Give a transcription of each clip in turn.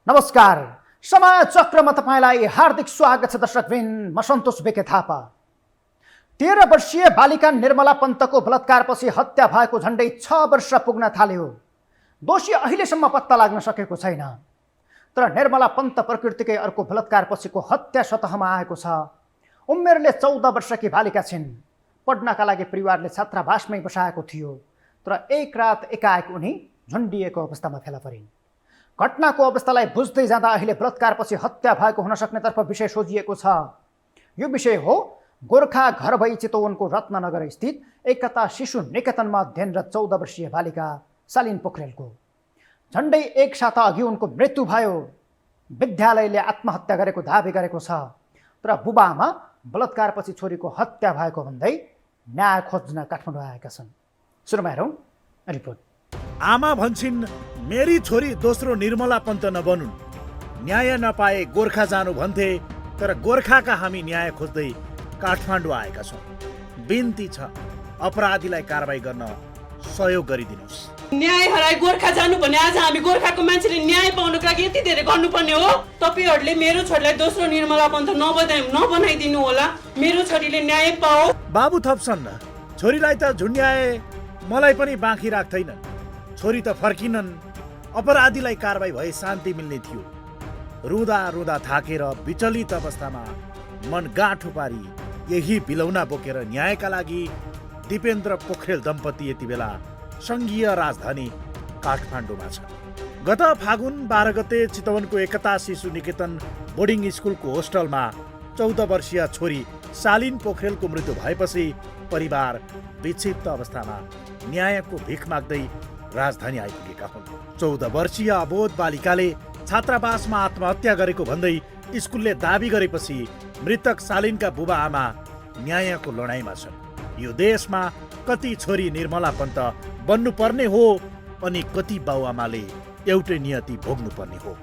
नमस्कार, समय चक्रमा तपाईलाई हार्दिक स्वागत छ दर्शकवृन्द। म सन्तोष बेके थापा। 13 वर्षीय बालिका निर्मला पन्तको बलात्कारपछि हत्या भएको झन्डै 6 वर्ष पुग्न थाल्यो। दोषी अहिलेसम्म पत्ता लाग्न सकेको छैन। तर निर्मला पन्त प्रकृतिकै अर्को बलात्कारपछिको हत्या सतहमा आएको छ। उमेरले 14 वर्षकी बालिका छिन्। पढ्नका लागि परिवारले छात्रावासमै बसाएको थियो। तर एक रात एकाएक उनी झुन्डिएको अवस्थामा फेला परिन्। घटनाको अवस्थालाई बुझ्दै जाँदा अहिले बलात्कारपछि हत्या भएको हुन सक्नेतर्फ विषय सोझिएको छ। यो विषय हो गोर्खा घर भई चितवनको रत्ननगर स्थित एकता शिशु निकेतनमा अध्ययनरत 14 वर्षीय बालिका शालिन पोखरेलको। झन्डै एक साता अघि उनको मृत्यु भयो। विद्यालयले आत्महत्या गरेको दाबी गरेको छ। तर बुबाआमा बलात्कारपछि छोरीको हत्या भएको भन्दै न्याय खोज्न काठमाडौँ आएका छन्। सुरुमा हेरौँ रिपोर्ट। आमा भन्छन् मेरी छोरी दोस्रो निर्मला पन्त नबनुन्। न्याय नपाए गोर्खा जानु भन्थे, तर गोर्खाका हामी न्याय खोज्दै काठमाडौँ आएका छौँ। बिन्ती छ, अपराधीलाई कारबाही गर्न सहयोग गरिदिनुहोस्। न्याय हराई गोर्खा जानु भने आज हामी गोर्खाको मान्छेले न्याय पाउनको लागि यति धेरै गर्नुपर्ने हो। तपाईहरूले मेरो छोरीलाई दोस्रो निर्मला पन्त नबनाइदिनु होला। मेरो छोरीले न्याय पाओ। बाबु थप्छन्, छोरीलाई त झुन्ड्याए, मलाई पनि बाँकी राख्दैनन्। छोरी त फर्किनन्। अपराधीलाई कारबाही भए शान्ति मिल्ने थियो। रुँदा रुँदा थाकेर विचलित अवस्थामा मन गाँठो पारी यही बिलौना बोकेर न्यायका लागि दिपेन्द्र पोखरेल दम्पति यति बेला सङ्घीय राजधानी काठमाडौँमा छ। गत फागुन 12 गते चितवनको एकता शिशु निकेतन बोर्डिङ स्कुलको होस्टलमा 14 वर्षीय छोरी शालिन पोखरेलको मृत्यु भएपछि परिवार विक्षिप्त अवस्थामा न्यायको भिख माग्दै राजधानी आइपुगेका हुन्। 14 वर्षीय अबोध बालिकाले छात्रावासमा आत्महत्या गरेको भन्दै स्कुलले दाबी गरेपछि मृतक शालिनका बुबा आमा न्यायको लडाईँमा छन्। यो देशमा कति छोरी निर्मला पन्त बन्नुपर्ने हो अनि कति बाउआमाले एउटै नियति भोग्नुपर्ने हो।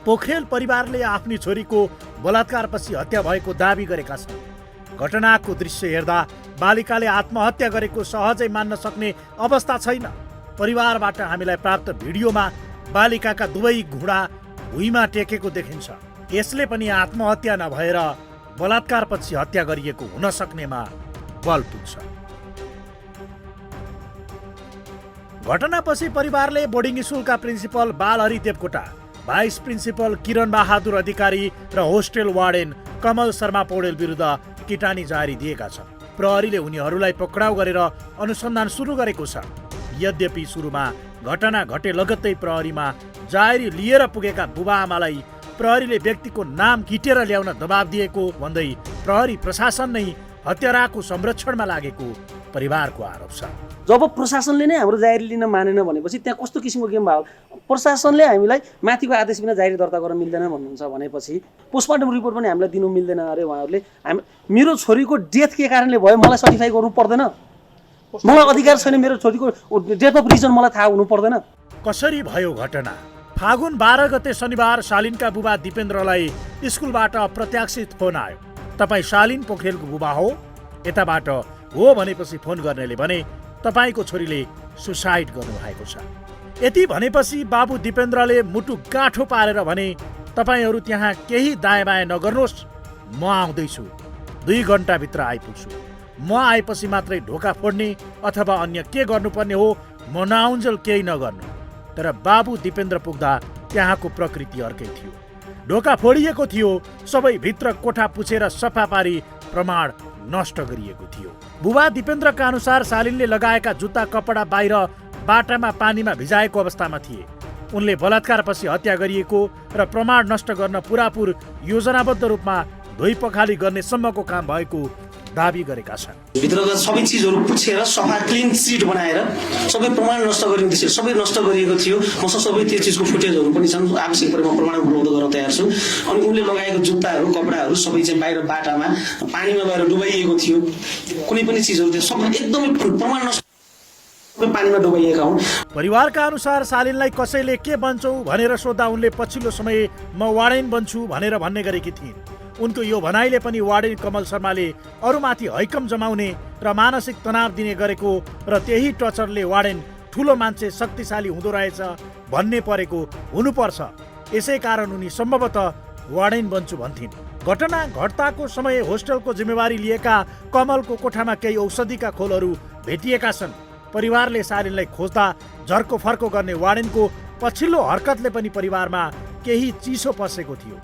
पोखरेल परिवारले आफ्नी छोरीको बलात्कारपछि हत्या भएको दाबी गरेका छन्। घटनाको दृश्य हेर्दा बालिकाले आत्महत्या गरेको सहजै मान्न सक्ने अवस्था छैन। परिवारबाट हामीलाई प्राप्त भिडियोमा बालिकाका दुवै घुँडा भुइँमा टेकेको देखिन्छ। यसले पनि आत्महत्या नभएर बलात्कारपछि हत्या गरिएको हुन सक्नेमा बल पुग्छ। घटनापछि परिवारले बोर्डिङ स्कुलका प्रिन्सिपल बालहरि देवकोटा, भाइस प्रिन्सिपल किरण बहादुर अधिकारी र होस्टेल वार्डेन कमल शर्मा पौडेल विरुद्ध किटानी जारी दिएका छन्। प्रहरीले उनीहरूलाई पक्राउ गरेर अनुसन्धान सुरु गरेको छ। यद्यपि सुरुमा घटना घटे लगत्तै प्रहरीमा जारी लिएर पुगेका बुबाआमालाई प्रहरीले व्यक्तिको नाम किटेर ल्याउन दबाब दिएको भन्दै प्रहरी प्रशासन नै हत्याराको संरक्षणमा लागेको परिवारको आरोप छ। जब प्रशासनले नै हाम्रो जाहेरी लिन मानेन भनेपछि त्यहाँ कस्तो किसिमको गेम भयो? प्रशासनले हामीलाई माथिको आदेश बिना जाहेरी दर्ता गर्न मिल्दैन भन्नुहुन्छ भनेपछि पोस्टमार्टम रिपोर्ट पनि हामीलाई दिनु मिल्दैन अरे उहाँहरूले। मेरो छोरीको डेथ के कारणले भयो मलाई सर्टिफाई गर्नु पर्दैन? मलाई अधिकार छैन मेरो छोरीको डेथ अफ रिजन मलाई थाहा हुनु पर्दैन? कसरी भयो घटना? फागुन 12 गते शनिबार शालिनका बुबा दिपेन्द्रलाई स्कुलबाट अप्रत्याशित फोन आयो। तपाईँ शालिन पोखरेलको बुबा हो? यताबाट हो भनेपछि फोन गर्नेले भने तपाईँको छोरीले सुसाइड गर्नुभएको छ। यति भनेपछि बाबु दिपेन्द्रले मुटु गाँठो पारेर भने तपाईँहरू त्यहाँ केही दायाँ बायाँ नगर्नुहोस्, म आउँदैछु, 2 घन्टाभित्र आइपुग्छु। म आएपछि मात्रै ढोका फोड्ने अथवा अन्य के गर्नुपर्ने हो म नआउन्जेल केही नगर्नु। तर बाबु दिपेन्द्र पुग्दा त्यहाँको प्रकृति अर्कै थियो। ढोका फोडिएको थियो, सबै भित्र कोठा पुछेर सफा पारी प्रमाण नष्ट गरिएको थियो। बुबा दिपेन्द्रका अनुसार शालिनले लगाएका जुत्ता कपडा बाहिर बाटामा पानीमा भिजाएको अवस्थामा थिए। उनले बलात्कारपछि हत्या गरिएको र प्रमाण नष्ट गर्न पुरापुर योजनाबद्ध रूपमा धोइ पखाली गर्ने सम्मको काम भएको दाबी गरेका छन्। भित्रका सबै चिजहरू पुछेर सफा क्लिन सिट बनाएर सबै प्रमाण नष्ट गरिने थियो। सबै नष्ट गरिएको थियो। मसँग सबै त्यो चिजको फुटेजहरू पनि छन्। आवश्यक परेमा प्रमाण उपलब्ध गर्न तयार छु। अनि उनले लगाएको जुत्ताहरू कपडाहरू सबै चाहिँ बाहिर बाटामा पानीमा गएर डुबाइएको थियो। कुनै पनि चिजहरू थियो सबै एकदमै प्रमाण नष्ट पानीमा डुबाइएका हुन्। परिवारका अनुसार शालिनलाई कसैले के बन्छौ भनेर सोद्धा उनले पछिल्लो समय म वार्डेन बन्छु भनेर भन्ने गरेकी थिइन्। उनको यो भनाइले पनि वार्डेन कमल शर्माले अरूमाथि हैकम जमाउने र मानसिक तनाव दिने गरेको र त्यही टर्चरले वार्डेन ठुलो मान्छे शक्तिशाली हुँदो रहेछ भन्ने परेको हुनुपर्छ यसै कारण उनी सम्भवतः वार्डेन बन्छु भन्थिन्। घटना घट्ताको समय होस्टलको जिम्मेवारी लिएका कमलको कोठामा केही औषधिका खोलहरू भेटिएका छन्। परिवारले शालिनलाई खोज्दा झर्को फर्को गर्ने वार्डेनको पछिल्लो हरकतले पनि परिवारमा केही चिसो पसेको थियो।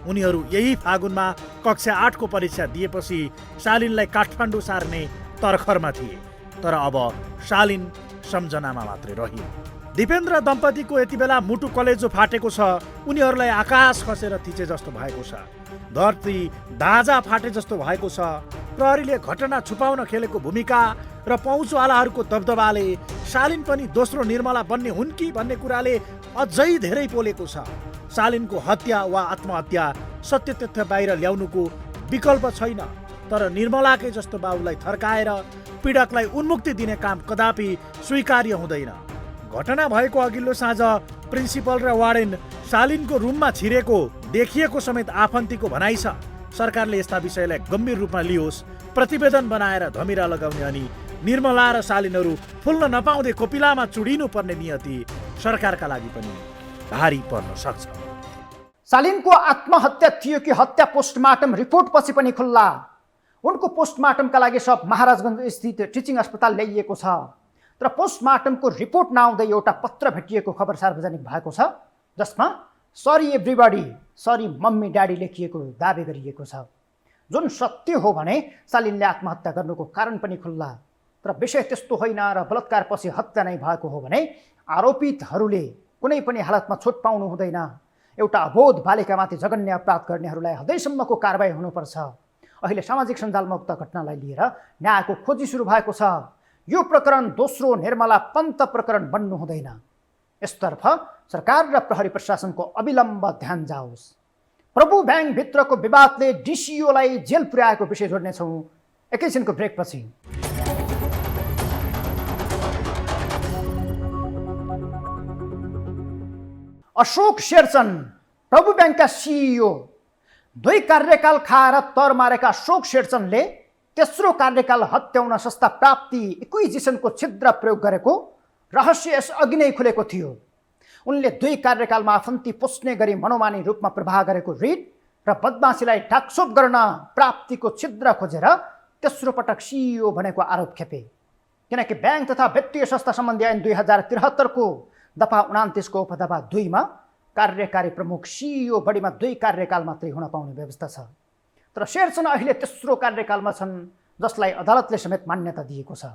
उनीहरू यही फागुनमा कक्षा 8 को परीक्षा दिएपछि शालिनलाई काठमाडौँ सार्ने तर्खरमा थिए। तर अब शालिन सम्झनामा मात्रै रह्यो। दिपेन्द्र दम्पतिको यति बेला मुटु कलेजो फाटेको छ। उनीहरूलाई आकाश खसेर थिचे जस्तो भएको छ। धरती दाजा फाटे जस्तो भएको छ। प्रहरीले घटना छुपाउन खेलेको भूमिका र पहुँचवालाहरूको दबदबाले शालिन पनि दोस्रो निर्मला बन्ने हुन् कि भन्ने कुराले अझै धेरै पोलेको छ। शालिनको हत्या वा आत्महत्या सत्य तथ्य बाहिर ल्याउनुको विकल्प छैन। तर निर्मलाकै जस्तो बाबुलाई थर्काएर पीडकलाई उन्मुक्ति दिने काम कदापि स्वीकार्य हुँदैन। घटना भएको अघिल्लो साँझ प्रिन्सिपल र वार्डेन शालिनको रुममा छिरेको देखिएको समेत आफन्तीको भनाइ छ। सरकारले यस्ता विषयलाई गम्भीर रूपमा लियोस्, प्रतिवेदन बनाएर धमिरा लगाउने अनि निर्मला र शालिनहरू फुल्न नपाउँदै कोपिलामा चुडिनु पर्ने नियति सरकारका लागि पनि भारी पर्न सक्छ। शालिनको आत्महत्या थियो कि हत्या पोस्टमार्टम रिपोर्ट पछि पनि खुल्ला। उनको पोस्टमार्टमका लागि सब महाराजगञ्ज स्थित टिचिङ अस्पताल ल्याइएको छ। तर पोस्टमार्टमको रिपोर्ट नआउँदै एउटा पत्र भेटिएको खबर सार्वजनिक भएको छ, जसमा sorry everybody, sorry mummy daddy लेखिएको दावी गरिएको छ। जुन सत्य हो भने शालिनले आत्महत्या गर्नुको कारण पनि खुल्ला। तर विषय त्यस्तो होइन र बलात्कारपछि हत्या नै भएको हो भने आरोपितहरूले कुनै पनि हालतमा छुट पाउनु हुँदैन। एउटा अबोध बालिकामाथि जघन्य अपराध गर्नेहरूलाई हदैसम्मको कारबाही हुनुपर्छ। अहिले सामाजिक सञ्जालमा उक्त घटनालाई लिएर न्यायको खोजी सुरु भएको छ। यो प्रकरण दोस्रो निर्मला पन्त प्रकरण बन्नु हुँदैन। यसतर्फ सरकार र प्रहरी प्रशासनको अविलम्ब ध्यान जाओस्। प्रभु ब्याङ्कभित्रको विवादले डिसिओलाई जेल पुर्याएको विषय जोड्नेछौँ एकैछिनको ब्रेकपछि। अशोक शेरचन प्रभु ब्याङ्कका सिइओ। 2 कार्यकाल खाएर तर मारेका अशोक शेरचनले तेस्रो कार्यकाल हत्याउन सस्ता प्राप्ति इक्विजिसनको छिद्र प्रयोग गरेको रहस्य यस अघि नै खुलेको थियो। उनले 2 कार्यकालमा आफन्ती पोस्ने गरी मनोमानी रूपमा प्रवाह गरेको ऋण र बदमासीलाई ढाकछोप गर्न प्राप्तिको छिद्र खोजेर तेस्रो पटक सिइओ भनेको आरोप खेपे। किनकि ब्याङ्क तथा वित्तीय संस्था सम्बन्धी ऐन 2073 को दफा 29 को उपदफा 2 मा कार्यकारी प्रमुख सिइओ बढीमा 2 कार्यकाल मात्रै हुन पाउने व्यवस्था छ। तर शेरचन अहिले तेस्रो कार्यकालमा छन्, जसलाई अदालतले समेत मान्यता दिएको छ।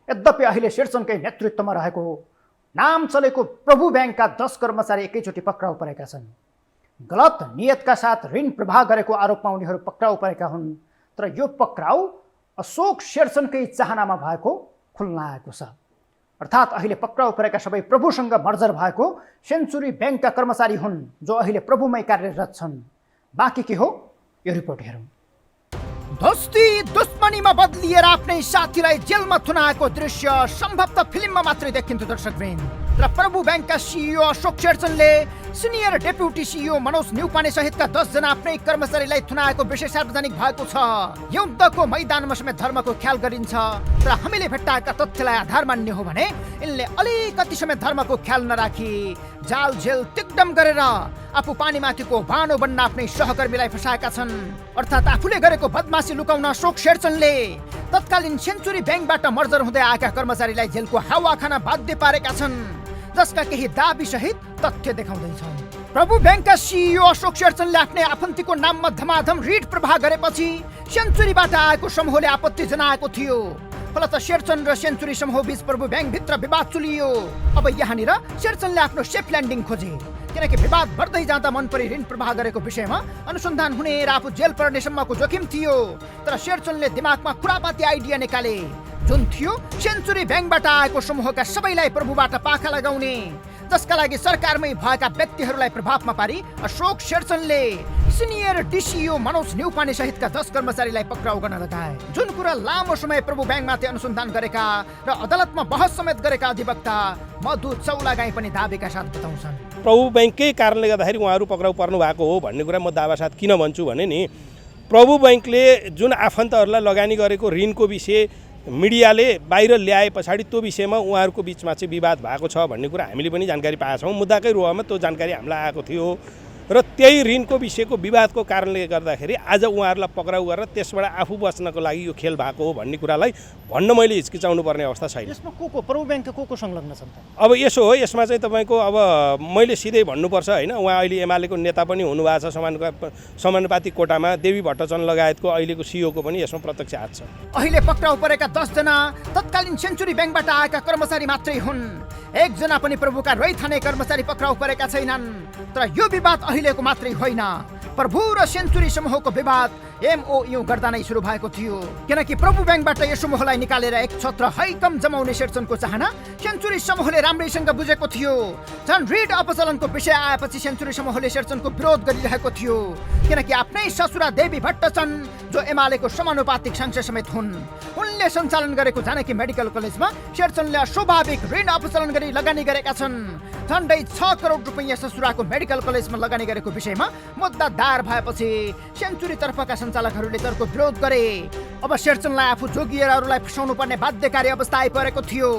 यद्यपि अहिले शेरचनकै नेतृत्वमा रहेको नाम चलेको प्रभु ब्याङ्कका 10 कर्मचारी एकैचोटि पक्राउ परेका छन्। गलत नियतका साथ ऋण प्रवाह गरेको आरोपमा उनीहरू पक्राउ परेका हुन्। तर यो पक्राउ अशोक शेरचनकै चाहनामा भएको खुल्न आएको छ। अर्थात् अहिले पक्राउ परेका सबै प्रभुसँग मर्जर भएको सेन्चुरी ब्याङ्कका कर्मचारी हुन्, जो अहिले प्रभुमै कार्यरत छन्। बाँकी के हो यो रिपोर्ट हेरौँ। दोस्ती दुश्मनीमा बदलिएर आफ्नै साथीलाई जेलमा थुनाएको दृश्य सम्भवतः फिल्ममा मात्रै देखिन्थ्यो दर्शकवृन्द। र प्रभु ब्याङ्कका सिइओ अशोक शेरचनले senior deputy CEO Manoj Neupane सहितका 10 जना आफ्नै कर्मचारीलाई थुनाएको विषय सार्वजनिक भएको छ। युद्धको मैदानमा समेत धर्मको ख्याल गरिन्छ। तर हामीले भेट्टाएका तथ्यलाई आधार मान्ने हो भने यिनले अलिकति समेत धर्मको ख्याल नराखी जाल जेल तिग्दम गरेर आफू पानीमाथिको बानो बन्न आफ्नै सहकर्मीलाई फसाएका छन्। अर्थात् आफूले गरेको बदमासी लुकाउन अशोक शेरचनले तत्कालीन सेन्चुरी ब्याङ्कबाट मर्जर हुँदै आएका कर्मचारीलाई जेलको हावा खान बाध्य पारेका छन्, जसका केही दाबी सहित तथ्य देखाउँदैछन्। प्रभु ब्याङ्कका सिइओ अशोक शेरचनले आफ्नै आफन्तीको नाममा धमाधम ऋण प्रवाह गरेपछि सेन्चुरीबाट आएको समूहले आपत्ति जनाएको थियो। फलत शेरचन र सेन्चुरी समूह बीच प्रभु ब्याङ्कभित्र विवाद चुलियो। अब यहाँनिर शेरचनले आफ्नो सेफ ल्यान्डिङ खोजे। किनकि विवाद बढ्दै जाँदा मन परी ऋण प्रवाह गरेको विषयमा अनुसन्धान हुने र आफू जेल पर्ने सम्मको जोखिम थियो। तर शेरचनले दिमागमा खुरापाती आइडिया निकाले, जुन थियो सेन्चुरी ब्याङ्कबाट आएको समूहका सबैलाई प्रभुबाट पाखा लगाउने, जसका लागि सरकारमै भएका व्यक्तिहरूलाई प्रभावमा पारी अशोक शेरचनले सिनियर डिसिओ मनोज न्युपाने सहितका 10 कर्मचारीलाई पक्राउ गर्न लगाए। जुन कुरा लामो समय प्रभु ब्याङ्कमाथि अनुसन्धान गरेका र अदालतमा बहस समेत गरेका अधिवक्ता मधु चौलागाई पनि दाबीका साथ बताउँछन्। प्रभु ब्याङ्ककै कारणले गर्दाखेरि उहाँहरू पक्राउ पर्नु भएको हो भन्ने कुरा म दावा साथ किन भन्छु भने नि, प्रभु ब्याङ्कले जुन आफन्तहरूलाई लगानी गरेको ऋणको विषय मिडियाले बाहिर ल्याए पछाडि त्यो विषयमा उहाँहरूको बिचमा चाहिँ विवाद भएको छ भन्ने कुरा हामीले पनि जानकारी पाएका छौँ। मुद्दाकै रुवामा त्यो जानकारी हामीलाई आएको थियो र त्यही ऋणको विषयको विवादको कारणले गर्दाखेरि आज उहाँहरूलाई पक्राउ गरेर त्यसबाट आफू बच्नको लागि यो खेल भएको हो भन्ने कुरालाई भन्न मैले हिचकिचाउनु पर्ने अवस्था छैन। यसमा को प्रभु ब्याङ्कका को संलग्न छन् त? अब यसो हो, यसमा चाहिँ तपाईँको अब मैले सिधै भन्नुपर्छ होइन, उहाँ अहिले एमालेको नेता पनि हुनुभएको छ समानुपातिक कोटामा। देवी भट्टचन लगायतको अहिलेको सिइओको पनि यसमा प्रत्यक्ष हात छ। अहिले पक्राउ परेका 10 जना तत्कालीन सेन्चुरी ब्याङ्कबाट आएका कर्मचारी मात्रै हुन्। एकजना पनि प्रभुका रैथाने कर्मचारी पक्राउ परेका छैनन्। तर यो विवाद अहिलेको मात्रै होइन, प्रभु र सेन्चुरी समूहको विवाद MOU गर्दा नै सुरु भएको थियो। किनकि प्रभु ब्याङ्कबाट यो समूहलाई निकालेर एक छत्र हैकम जमाउने शेरचनको चाहना सेन्चुरी समूहले राम्रैसँग बुझेको थियो। झन् ऋण अपचलनको विषय आएपछि सेन्चुरी समूहले शेरचनको विरोध गरिरहेको थियो। किनकि आफ्नै ससुरा देवी भट्टचन जो एमालेको समानुपातिक सांसद समेत हुन्, उनले सञ्चालन गरेको जानकी मेडिकल कलेजमा शेरचनले अस्वाभाविक ऋण अपचलन गरी लगानी गरेका छन्। झन्डै 6 करोड रुपैयाँ ससुराको मेडिकल कलेजमा लगानी गरेको विषयमा मुद्दा दायर भएपछि सेन्चुरी तर्फका सञ्चालकहरूले तर्को विरोध गरे। अब शेरचनलाई आफू जोगिएर अरूलाई फसाउनु पर्ने बाध्यकारी अवस्था आइपरेको थियो।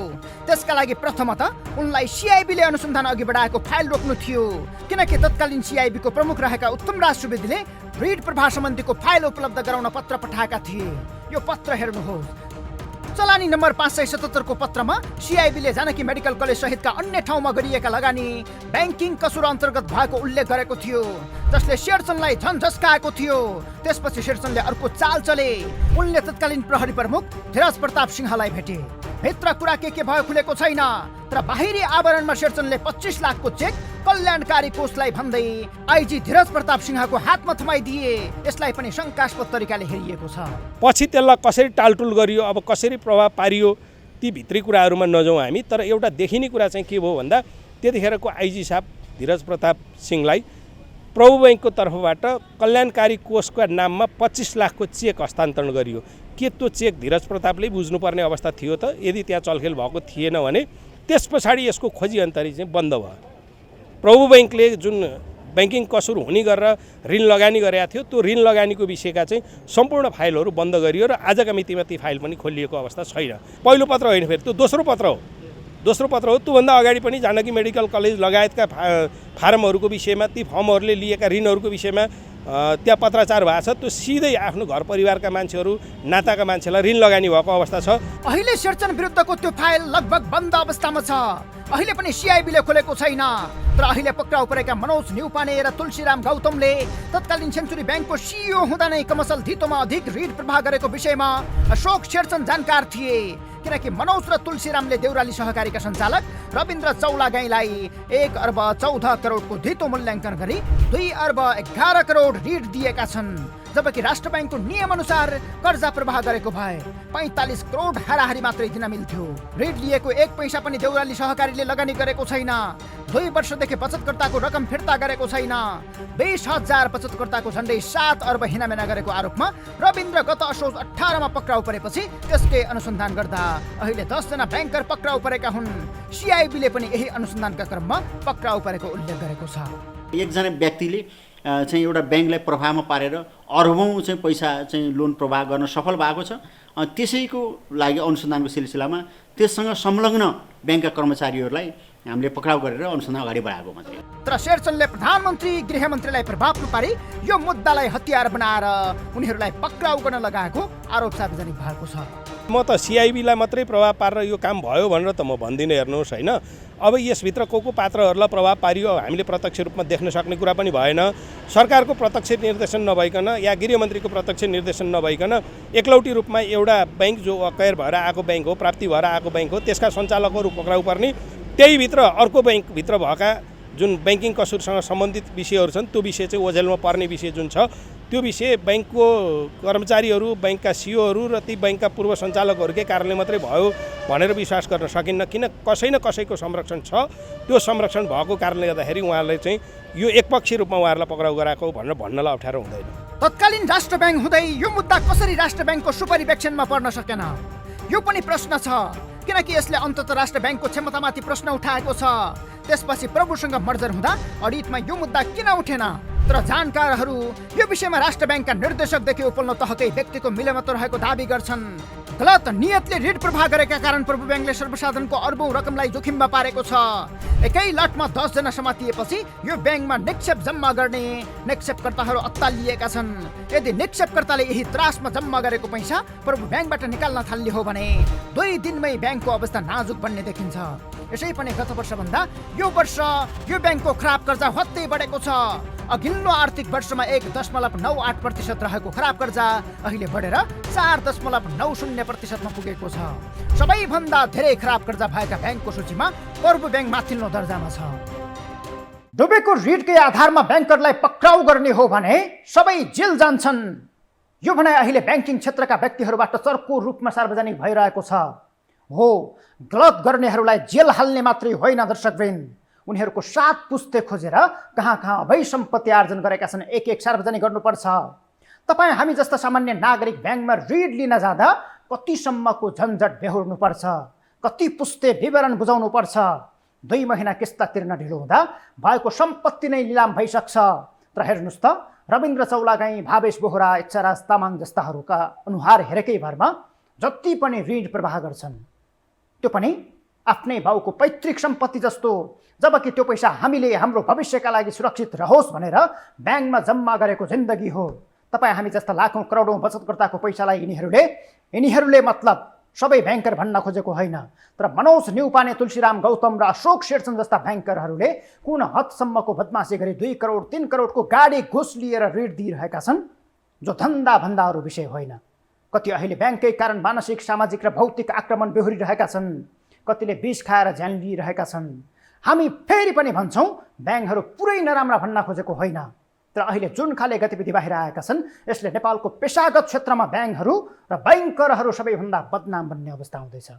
त्यसका लागि प्रथमतः उनलाई CIBले अनुसन्धान अघि बढाएको फाइल रोक्नु थियो। किनकि तत्कालीन CIBको प्रमुख रहेका उत्तमराज सुवेदीले ऋण प्रवाह सम्बन्धीको फाइल उपलब्ध गराउन पत्र पठाएका थिए। यो पत्र हेर्नुहोस्। चलानी नम्बर 577 को पत्रमा CIBले जानकी मेडिकल कलेज सहितका अन्य ठाउँमा गरिएका लगानी ब्याङ्किङ कसुर अन्तर्गत भएको उल्लेख गरेको थियो, जसले शेरचनलाई झन् झस्काएको थियो। त्यसपछि शेरचनले अर्को चाल चले। उनले तत्कालीन प्रहरी प्रमुख धीरज प्रताप सिंहलाई भेटे। भित्र कुरा के भयो खुलेको छैन, तर बाहिरी आवरणमा शेरचनले 25 लाखको चेक कल्याणकारी कोषलाई भन्दै IG धीरज प्रताप सिंहको हातमा थमाइदिए। यसलाई पनि शङ्कास्पद तरिकाले हेरिएको छ। पछि त्यसलाई कसरी टालटुल गरियो, अब कसरी प्रभाव पारियो, ती भित्री कुराहरूमा नजाउँ हामी। तर एउटा देखिने कुरा चाहिँ के भयो भन्दा त्यतिखेरको IG साहब धीरज प्रताप सिंहलाई प्रभु ब्याङ्कको तर्फबाट कल्याणकारी कोषका नाममा 25 लाखको चेक हस्तान्तरण गरियो। के त्यो चेक धीरज प्रतापले बुझ्नुपर्ने अवस्था थियो त? यदि त्यहाँ चलखेल भएको थिएन भने त्यस पछाडि यसको खोजी अन्तरी चाहिँ बन्द भयो। प्रभु ब्याङ्कले जुन ब्याङ्किङ कसुर हुने गरेर ऋण लगानी गरेका थियो, त्यो ऋण लगानीको विषयका चाहिँ सम्पूर्ण फाइलहरू बन्द गरियो र आजका मितिमा ती फाइल पनि खोलिएको अवस्था छैन। पहिलो पत्र होइन, फेरि त्यो दोस्रो पत्र हो। त्योभन्दा अगाडि पनि जानकी मेडिकल कलेज लगायतका फारमहरूको विषयमा, ती फर्महरूले लिएका ऋणहरूको विषयमा त्यहाँ पत्राचार भएको छ। त्यो सिधै आफ्नो घर परिवारका मान्छेहरू, नाताका मान्छेलाई ऋण लगानी भएको अवस्था छ। अहिले शेरचन विरुद्धको त्यो फाइल लगभग बन्द अवस्थामा छ। अहिले पनि CIBले खोलेको छैन। तर अहिले पक्राउ परेका मनोज न्युपाने र तुलसीराम गौतमले तत्कालीन सेन्चुरी ब्याङ्कको CEO हुँदा नै कमसल धितोमा अधिक ऋण प्रवाह गरेको विषयमा अशोक शेरचन जानकार थिए। किनकि मनोज र तुलसीरामले देउराली सहकारीका सञ्चालक रविन्द्र चौलागाईलाई 1 अर्ब 14 करोडको धितो मूल्याङ्कन गरी 2 अर्ब 11 करोड ऋण दिएका छन्। जबकि राष्ट्र ब्याङ्कको नियम अनुसार कर्जा प्रवाह गरेको भए 45 करोड हाराहारी मात्रै दिन मिल्थ्यो। ऋण लिएको 1 पैसा पनि देउराली सहकारीले लगानी गरेको छैन। 2 वर्षदेखि बचतकर्ताको रकम फिर्ता गरेको छैन। 20,000 बचतकर्ताको झन्डै 7 अर्ब हिनामिना गरेको आरोपमा रविन्द्र गत असोज 18 मा पक्राउ परेपछि त्यसकै अनुसन्धान गर्दा अहिले 10 जना ब्याङ्कर पक्राउ परेका हुन्। CIBले पनि यही अनुसन्धानका क्रममा पक्राउ परेको उल्लेख गरेको छ। एकजना व्यक्तिले चाहिँ एउटा ब्याङ्कलाई प्रभावमा पारेर अरबौँ चाहिँ पैसा चाहिँ लोन प्रवाह गर्न सफल भएको छ। त्यसैको लागि अनुसन्धानको सिलसिलामा त्यससँग संलग्न ब्याङ्कका कर्मचारीहरूलाई हामीले पक्राउ गरेर अनुसन्धान अगाडि बढाएको मात्रै। तर शेरचनले प्रधानमन्त्री गृहमन्त्रीलाई प्रभाव पारी यो मुद्दालाई हतियार बनाएर उनीहरूलाई पक्राउ गर्न लगाएको आरोप सार्वजनिक भएको छ। म त CIBलाई मात्रै प्रभाव पारेर यो काम भयो भनेर त म भन्दिनँ। हेर्नुहोस् होइन, अब यसभित्र को पात्रहरूलाई प्रभाव पारियो हामीले प्रत्यक्ष रूपमा देख्न सक्ने कुरा पनि भएन। सरकारको प्रत्यक्ष निर्देशन नभइकन या गृहमन्त्रीको प्रत्यक्ष निर्देशन नभइकन एकलौटी रूपमा एउटा ब्याङ्क जो अकयर भएर आएको ब्याङ्क हो, प्राप्ति भएर आएको ब्याङ्क हो, त्यसका सञ्चालकहरू पक्राउ पर्ने, त्यही भित्र अर्को ब्याङ्कभित्र भएका जुन ब्याङ्किङ कसुरसँग सम्बन्धित विषयहरू छन् त्यो विषय चाहिँ ओझेलमा पर्ने विषय जुन छ, त्यो विषय ब्याङ्कको कर्मचारीहरू, ब्याङ्कका CEOहरू र ती ब्याङ्कका पूर्व सञ्चालकहरूकै कारणले मात्रै भयो भनेर विश्वास गर्न सकिन्न। किन कसै न कसैको संरक्षण छ। त्यो संरक्षण भएको कारणले गर्दाखेरि उहाँहरूले चाहिँ यो एकपक्षीय रूपमा उहाँहरूलाई पक्राउ गराएको भनेर भन्नलाई अप्ठ्यारो हुँदैन। तत्कालीन राष्ट्र ब्याङ्क हुँदै यो मुद्दा कसरी राष्ट्र ब्याङ्कको सुपरिवेक्षणमा पर्न सकेन, यो पनि प्रश्न छ। किनकि यसले अन्ततः राष्ट्र ब्याङ्कको क्षमतामाथि प्रश्न उठाएको छ। त्यसपछि प्रभुसँग मर्जर हुँदा अडिटमा यो मुद्दा किन उठेन? तर जानकारहरू यो विषयमा राष्ट्र ब्याङ्कका निर्देशकदेखि उपल्लो तहकै व्यक्तिको मिलेमतो रहेको दाबी गर्छन्। गलत नियतले ऋण प्रवाह गरेका कारण प्रभु ब्याङ्कले सर्वसाधारणको अर्बौं रकमलाई जोखिममा पारेको छ। एकै लटमा 10 जना समातिएपछि यो ब्याङ्कमा निक्षेप जम्मा गर्ने निक्षेपकर्ताहरू अत्तालिएका छन्। यदि निक्षेपकर्ताले यही त्रासमा जम्मा गरेको पैसा प्रभु ब्याङ्कबाट निकाल्न थाल्ने हो भने 2 दिनमै ब्याङ्कको अवस्था नाजुक बन्ने देखिन्छ। यसै पनि गत वर्षभन्दा यो वर्ष यो ब्याङ्कको खराब कर्जा हत्तै बढेको छ। अघिल्लो आर्थिक वर्षमा 1.98% रहेको खराब कर्जा अहिले बढेर 4.90% मा पुगेको छ। सबैभन्दा धेरै खराब कर्जा भएका ब्याङ्कको सूचीमा प्रभु ब्याङ्क माथिल्लो दर्जामा छ। डुबेको ऋणकै आधारमा ब्याङ्करलाई पक्राउ गर्ने हो भने सबै जेल जान्छन्। यो भनाइ अहिले ब्याङ्किङ क्षेत्रका व्यक्तिहरूबाट चर्को रूपमा सार्वजनिक भइरहेको छ। हो, गलत गर्नेहरूलाई जेल हाल्ने मात्रै होइन दर्शकवृन्द, उनीहरूको 7 पुस्ते खोजेर कहाँ कहाँ अवैध सम्पत्ति आर्जन गरेका छन् एक सार्वजनिक गर्नुपर्छ। तपाईँ हामी जस्ता सामान्य नागरिक ब्याङ्कमा ऋण लिन जाँदा कतिसम्मको झन्झट बेहोर्नुपर्छ, कति पुस्ते विवरण बुझाउनु पर्छ। 2 महिना किस्ता तिर्न ढिलो हुँदा भएको सम्पत्ति नै लिलाम भइसक्छ। तर हेर्नुहोस् त, रविन्द्र चौलागाई, भावेश बोहरा, इच्छाराज तामाङ जस्ताहरूका अनुहार हेरेकै भरमा जति पनि ऋण प्रवाह गर्छन् त्यो पनि आफ्नै बाउको पैतृक सम्पत्ति जस्तो, जबकि त्यो पैसा हामीले हाम्रो भविष्यका लागि सुरक्षित रहोस् भनेर ब्याङ्कमा जम्मा गरेको जिन्दगी हो। तपाईँ हामी जस्ता लाखौँ करोडौँ बचतकर्ताको पैसालाई यिनीहरूले मतलब सबै ब्याङ्कर भन्न खोजेको होइन, तर मनोज न्युपाने, तुलसीराम गौतम र अशोक शेरचन जस्ता ब्याङ्करहरूले कुन हदसम्मको बदमासी गरी 2 करोड 3 करोडको गाडी घुस लिएर ऋण दिइरहेका छन्, जो धन्दाभन्दा अरू विषय होइन। कति अहिले ब्याङ्ककै कारण मानसिक, सामाजिक र भौतिक आक्रमण बेहोरिरहेका छन्, कतिले विष खाएर ज्यान लिइरहेका छन्। हामी फेरि पनि भन्छौँ, ब्याङ्कहरू पुरै नराम्रा भन्न खोजेको होइन, तर अहिले जुन खाले गतिविधि बाहिर आएका छन् यसले नेपालको पेशागत क्षेत्रमा ब्याङ्कहरू र बैंकरहरू सबैभन्दा बदनाम बन्ने अवस्था हुँदैछ।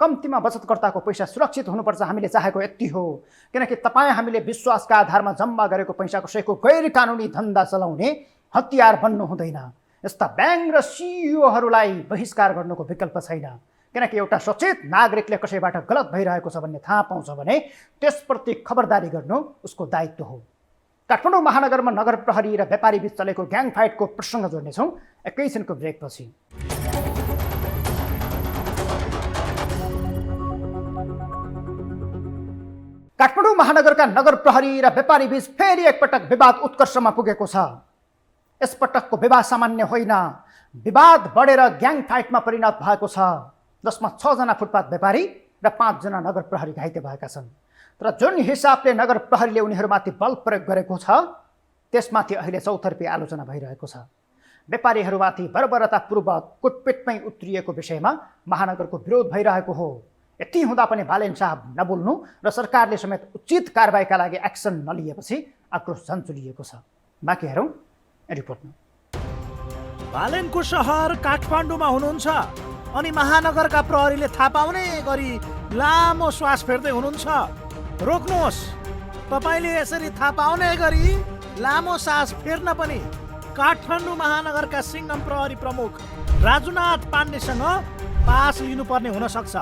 कम्तीमा बचतकर्ताको पैसा सुरक्षित हुनुपर्छ, हामीले चाहेको यति हो। किनकि तपाईँ हामीले विश्वासका आधारमा जम्मा गरेको पैसा कसैको गैर कानुनी धन्दा चलाउने हतियार बन्नु हुँदैन। यस्ता ब्याङ्क र सिइओहरूलाई बहिष्कार गर्नुको विकल्प छैन। किनकि एउटा सचेत नागरिकले कसैबाट गलत भइरहेको छ भन्ने थाहा पाउँछ भने त्यसप्रति खबरदारी गर्नु उसको दायित्व हो। काठमाडौँ महानगरमा नगर प्रहरी र व्यापारी बीच चलेको ग्याङ फाइटको प्रसङ्ग जोड्नेछौँ एकैछिनको ब्रेकपछि। काठमाडौँ महानगरका नगर प्रहरी र व्यापारी बीच फेरि एकपटक विवाद उत्कर्षमा पुगेको छ। यसपटकको विवाद सामान्य होइन, विवाद बढेर ग्याङ फाइटमा परिणत भएको छ, जसमा 6 जना फुटपाथ व्यापारी र 5 जना नगर प्रहरी घाइते भएका छन्। तर जुन हिसाबले नगर प्रहरीले उनीहरूमाथि बल प्रयोग गरेको छ त्यसमाथि अहिले चौतर्फी आलोचना भइरहेको छ। व्यापारीहरूमाथि बर्बरतापूर्वक कुटपिटमै उत्रिएको विषयमा महानगरको विरोध भइरहेको हो। यति हुँदा पनि बालेन साहब नबोल्नु र सरकारले समेत उचित कारबाहीका लागि एक्सन नलिएपछि आक्रोश झन्चुलिएको छ। बाँकी हेरौँ रिपोर्टमा। बालेनको सहर काठमाडौँमा हुनुहुन्छ अनि महानगरका प्रहरीले थाहा पाउने गरी लामो श्वास फेर्दै हुनुहुन्छ। रोक्नुहोस्, तपाईँले यसरी थाहा पाउने गरी लामो सास फेर्न पनि काठमाडौँ महानगरका सिङ्गम प्रहरी प्रमुख राजुनाथ पाण्डेसँग पास लिनुपर्ने हुन सक्छ,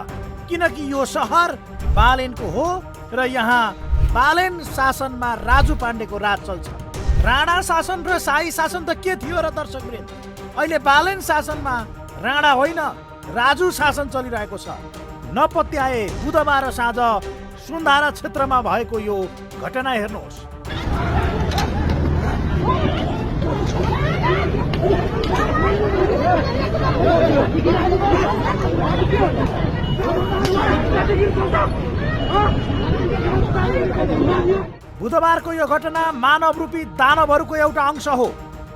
किनकि यो सहर बालेनको हो र यहाँ बालेन शासनमा राजु पाण्डेको राज चल्छ। राणा शासन र शाही शासन त के थियो र दर्शकवृन्द? अहिले बालेन शासनमा राणा होइन राजु शासन चलिरहेको छ। नपत्याए बुधबार साँझ सुन्धारा क्षेत्रमा भएको यो घटना हेर्नुहोस्। बुधबारको यो घटना मानव रूपी दानवहरूको एउटा अंश हो।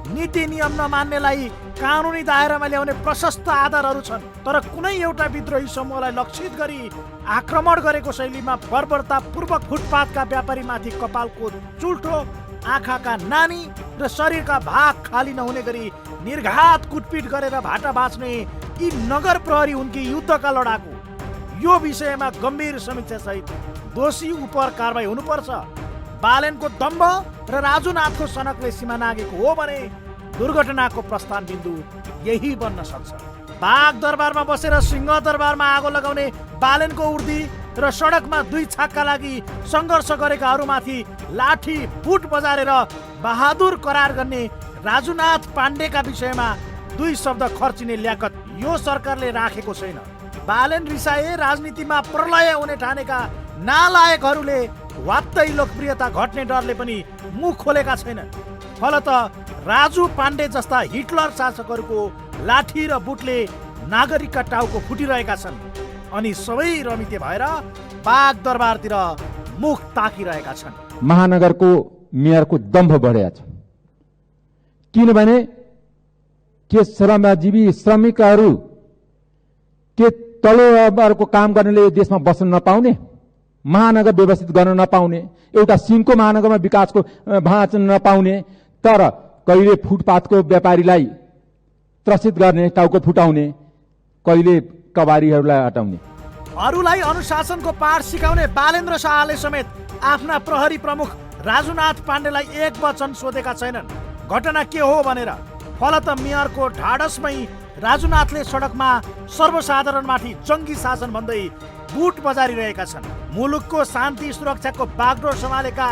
नीति नियम नमान्नेलाई कानुनी दायरामा ल्याउने प्रशस्त आधारहरू छन्, तर कुनै एउटा विद्रोही समूहलाई लक्षित गरी आक्रमण गरेको शैलीमा बर्बरतापूर्वक फुटपाथका व्यापारीमाथि कपालको चुल्ठो, आँखाका नानी र शरीरका भाग खाली नहुने गरी निर्घात कुटपिट गरेर भाटा बाँच्ने यी नगर प्रहरी उनकी युद्धका लडाकु। यो विषयमा गम्भीर समीक्षा सहित दोषी उप कारबाही हुनुपर्छ। बालेनको दम्भ र राजुनाथको सनकले सीमा नागेको हो भने दुर्घटनाको प्रस्थान बिन्दु यही बन्न सक्छ। बाघ दरबारमा बसेर सिंह दरबारमा आगो लगाउने बालेनको उर्दी र सडकमा 2 छाकका लागि सङ्घर्ष गरेकाहरूमाथि लाठी बुट बजारेर बहादुर करार गर्ने राजुनाथ पाण्डेका विषयमा दुई शब्द खर्चिने ल्याकत यो सरकारले राखेको छैन। बालेन रिसाए राजनीतिमा प्रलय हुने ठानेका नालायकहरूले वात्तै लोकप्रियता घट्ने डरले पनि मुख खोलेका छैनन्। फलत राजु पाण्डे जस्ता हिटलर शासकहरूको लाठी र बुटले नागरिकका टाउको फुटिरहेका छन् अनि सबै रमिते भएर बाग दरबारतिर मुख ताकिरहेका छन्। महानगरको मेयरको दम्भ बढेको छ, किनभने के श्रमजीवी श्रमिकहरू के तल्लो काम गर्नेले यो देशमा बस्न नपाउने, महानगर व्यवस्थित गर्न नपाउने, एउटा सिंहको महानगरमा विकासको भाँच नपाउने, तर कहिले फुटपाथको व्यापारीलाई त्रसित गर्ने, टाउको फुटाउने, कहिले कबारीहरूलाई हटाउने। अरूलाई अनुशासनको पाठ सिकाउने बालेन्द्र शाहले समेत आफ्ना प्रहरी प्रमुख राजुनाथ पाण्डेलाई एक वचन सोधेका छैनन् घटना के हो भनेर। फलत मेयरको ढाडसमै राजुनाथले सडकमा सर्वसाधारणमाथि जङ्गी शासन भन्दै बुट बजारिरहेका छन्। मुलुकको शान्ति सुरक्षाको बागडोर सम्हालेका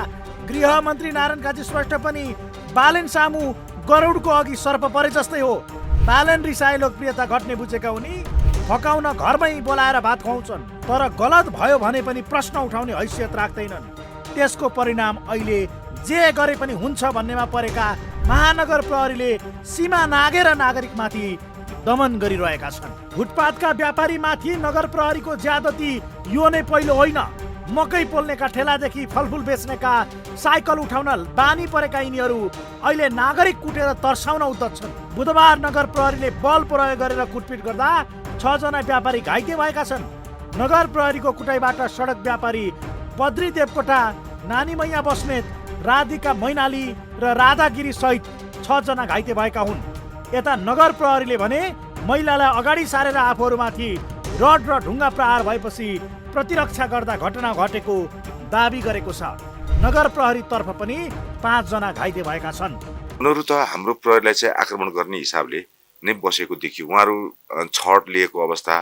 गृहमन्त्री नारायण काजी श्रेष्ठ पनि बालेन सामु गरुडको अघि सर्प परे जस्तै हो। बालेन रिसाए लोकप्रियता घट्ने बुझेका उनी फकाउन घरमै बोलाएर भात खुवाउँछन्, तर गलत भयो भने पनि प्रश्न उठाउने हैसियत राख्दैनन्। त्यसको परिणाम अहिले जे गरे पनि हुन्छ भन्नेमा परेका महानगर प्रहरीले सीमा नागेर नागरिकमाथि दमन गरिरहेका छन्। फुटपाथका व्यापारीमाथि नगर प्रहरीको ज्यादती यो नै पहिलो होइन। मकै पोल्नेका ठेलादेखि फलफुल बेच्नेका साइकल उठाउन बानी परेका यिनीहरू अहिले नागरिक कुटेर तर्साउन उद्धत छन्। बुधबार नगर प्रहरीले बल प्रयोग गरेर कुटपिट गर्दा 6 जना व्यापारी घाइते भएका छन्। नगर प्रहरीको कुटाइबाट सडक व्यापारी बद्री देवकोटा, नानी मैया बस्नेत, राधिका मैनाली र राधागिरी सहित 6 जना घाइते भएका हुन्। यता नगर प्रहरीले भने महिलालाई अगाडि सारेर आफूहरूमाथि रड र ढुङ्गा प्रहार भएपछि प्रतिरक्षा गर्दा घटना घटेको दाबी गरेको छ। नगर प्रहरी तर्फ पनि 5 जना घाइते भएका छन्। उनीहरू त हाम्रो प्रहरीलाई चाहिँ आक्रमण गर्ने हिसाबले नै बसेको देखियो। उहाँहरू छड लिएको अवस्था,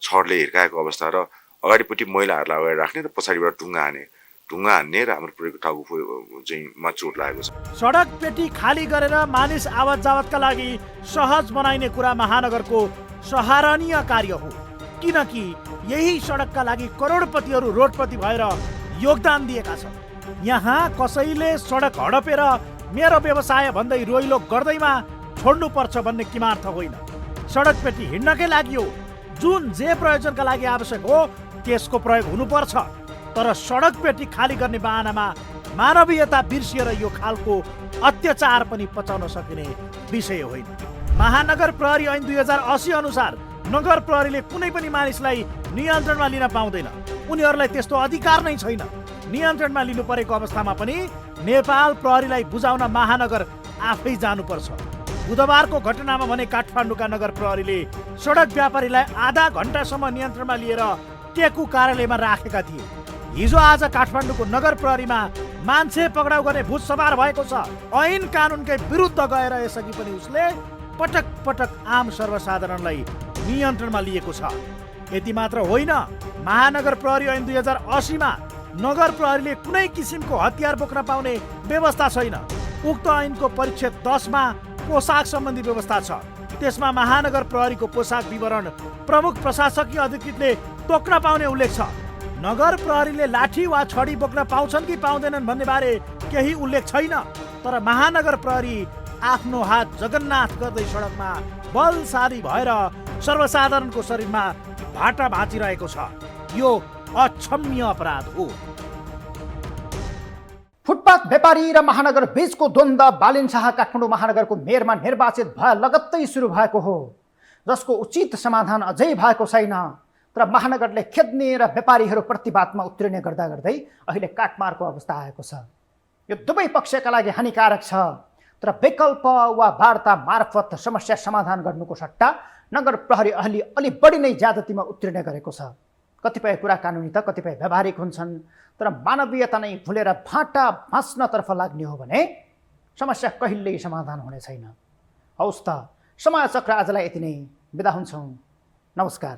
छडले हिर्काएको अवस्था र अगाडिपट्टि महिलाहरूलाई अगाडि राख्ने र पछाडिबाट ढुङ्गा हान्ने र हाम्रो प्रहरीको टाउको चाहिँ मा चोट लागेको छ। सडक पेटी खाली गरेर मानिस आवत जावतका लागि सहज बनाइने कुरा महानगरको सराहनीय कार्य हो, किनकि यही सडकका लागि करोडपतिहरू रोडपति भएर योगदान दिएका छन्। यहाँ कसैले सडक हडपेर मेरो व्यवसाय भन्दै रोइलो गर्दैमा छोड्नुपर्छ भन्ने किमार्थ होइन। सडक पेटी हिँड्नकै लागि हो। जुन जे प्रयोजनका लागि आवश्यक हो त्यसको प्रयोग हुनुपर्छ, तर सडक पेटी खाली गर्ने बहानामा मानवीयता बिर्सिएर यो खालको अत्याचार पनि पचाउन सकिने विषय होइन। महानगर प्रहरी ऐन 2080 अनुसार नगर प्रहरीले कुनै पनि मानिसलाई नियन्त्रणमा लिन पाउँदैन। उनीहरूलाई त्यस्तो अधिकार नै छैन। नियन्त्रणमा लिनु परेको अवस्थामा पनि नेपाल प्रहरीलाई बुझाउन महानगर आफै जानुपर्छ। बुधबारको घटनामा भने काठमाडौँका नगर प्रहरीले सडक व्यापारीलाई आधा घण्टासम्म नियन्त्रणमा लिएर टेकु कार्यालयमा राखेका थिए। हिजो आज काठमाडौँको नगर प्रहरीमा मान्छे पक्राउ गर्ने भूत सवार भएको छ। ऐन कानुनकै विरुद्ध गएर यसअघि पनि उसले पटक पटक आम सर्वसाधारणलाई नियन्त्रणमा लिएको छ। यति मात्र होइन, महानगर प्रहरी ऐन 2080 मा नगर प्रहरीले कुनै किसिमको हतियार बोक्न पाउने व्यवस्था छैन। उक्त ऐनको परिच्छेद 10 मा पोसाक सम्बन्धी व्यवस्था छ। त्यसमा महानगर प्रहरीको पोसाक विवरण प्रमुख प्रशासकीय अधिकृतले तोक्न पाउने उल्लेख छ। नगर प्रहरीले लाठी वा छडी बोक्न पाउँछन् कि पाउँदैनन् भन्ने बारे केही उल्लेख छैन, तर महानगर प्रहरी आफ्नो हात जगन्नाथ गर्दै सडकमा बलशाली भएर सर्वसाधारणको शरीरमा भाटा भाँचिरहेको छ। यो अक्षम्य अपराध हो। फुटपाथ व्यापारी र महानगर बीचको द्वन्द्व बालेन शाह काठमाडौँ महानगरको मेयरमा निर्वाचित भए लगत्तै सुरु भएको हो, जसको उचित समाधान अझै भएको छैन। तर महानगरले खेद्ने र व्यापारीहरू प्रतिवादमा उत्रिने गर्दा गर्दै अहिले काटमारको अवस्था आएको छ। यो दुवै पक्षका लागि हानिकारक छ, तर विकल्प वा वार्ता मार्फत समस्या समाधान गर्नुको सट्टा नगर प्रहरी अलि बढी नै ज्यादतीमा उत्रिने गरेको छ। कतिपय कुरा कानुनी त कतिपय व्यावहारिक हुन्छन्, तर मानवीयता नै भुलेर भाटा भाँच्नतर्फ लाग्ने हो भने समस्या कहिल्यै समाधान हुने छैन। हौस् त, समय चक्र आजलाई यति नै। बिदा हुन्छौँ। नमस्कार।